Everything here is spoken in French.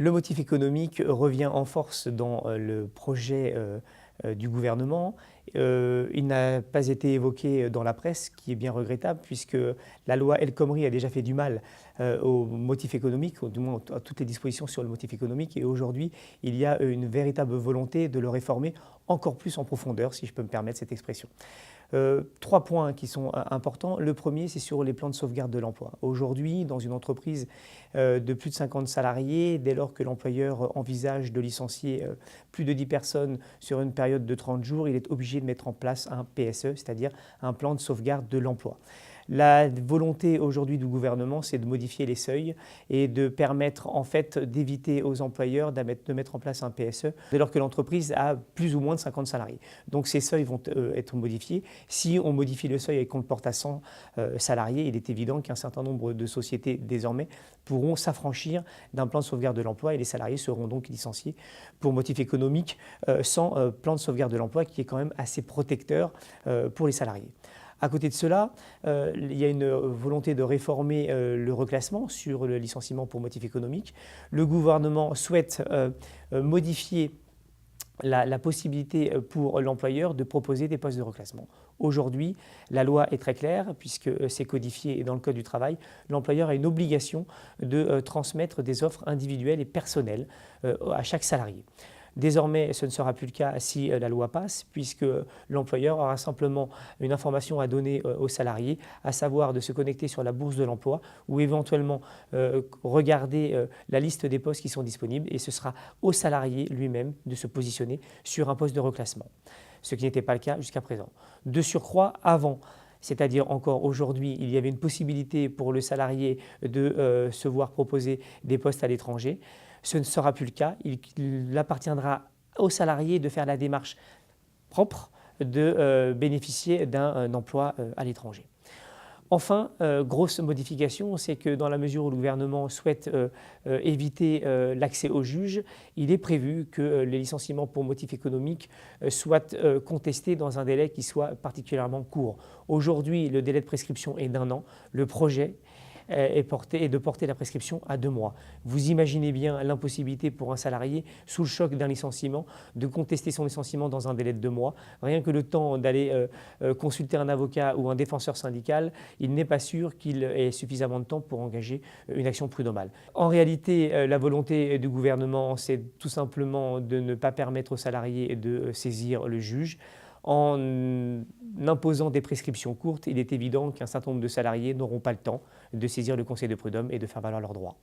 Le motif économique revient en force dans le projet du gouvernement. Il n'a pas été évoqué dans la presse, ce qui est bien regrettable, puisque la loi El Khomri a déjà fait du mal au motif économique, ou du moins à toutes les dispositions sur le motif économique. Et aujourd'hui, il y a une véritable volonté de le réformer encore plus en profondeur, si je peux me permettre cette expression. Trois points qui sont importants. Le premier, c'est sur les plans de sauvegarde de l'emploi. Aujourd'hui, dans une entreprise de plus de 50 salariés, dès lors que l'employeur envisage de licencier plus de 10 personnes sur une période de 30 jours, il est obligé de mettre en place un PSE, c'est-à-dire un plan de sauvegarde de l'emploi. La volonté aujourd'hui du gouvernement, c'est de modifier les seuils et de permettre en fait d'éviter aux employeurs de mettre en place un PSE dès lors que l'entreprise a plus ou moins de 50 salariés. Donc ces seuils vont être modifiés. Si on modifie le seuil et qu'on le porte à 100 salariés, il est évident qu'un certain nombre de sociétés désormais pourront s'affranchir d'un plan de sauvegarde de l'emploi et les salariés seront donc licenciés pour motif économique sans plan de sauvegarde de l'emploi qui est quand même assez protecteur pour les salariés. À côté de cela, il y a une volonté de réformer le reclassement sur le licenciement pour motif économique. Le gouvernement souhaite modifier la possibilité pour l'employeur de proposer des postes de reclassement. Aujourd'hui, la loi est très claire puisque c'est codifié dans le Code du travail. L'employeur a une obligation de transmettre des offres individuelles et personnelles à chaque salarié. Désormais, ce ne sera plus le cas si la loi passe, puisque l'employeur aura simplement une information à donner aux salariés, à savoir de se connecter sur la bourse de l'emploi ou éventuellement regarder la liste des postes qui sont disponibles et ce sera au salarié lui-même de se positionner sur un poste de reclassement, ce qui n'était pas le cas jusqu'à présent. De surcroît, avant, c'est-à-dire encore aujourd'hui, il y avait une possibilité pour le salarié de se voir proposer des postes à l'étranger. Ce ne sera plus le cas. Il appartiendra aux salariés de faire la démarche propre de bénéficier d'un emploi à l'étranger. Enfin, grosse modification, c'est que dans la mesure où le gouvernement souhaite éviter l'accès aux juges, il est prévu que les licenciements pour motif économique soient contestés dans un délai qui soit particulièrement court. Aujourd'hui, le délai de prescription est d'1 an. Le projet est de porter la prescription à 2 mois. Vous imaginez bien l'impossibilité pour un salarié, sous le choc d'un licenciement, de contester son licenciement dans un délai de 2 mois. Rien que le temps d'aller consulter un avocat ou un défenseur syndical, il n'est pas sûr qu'il ait suffisamment de temps pour engager une action prud'homale. En réalité, la volonté du gouvernement, c'est tout simplement de ne pas permettre aux salariés de saisir le juge. En imposant des prescriptions courtes, il est évident qu'un certain nombre de salariés n'auront pas le temps de saisir le conseil de prud'homme et de faire valoir leurs droits.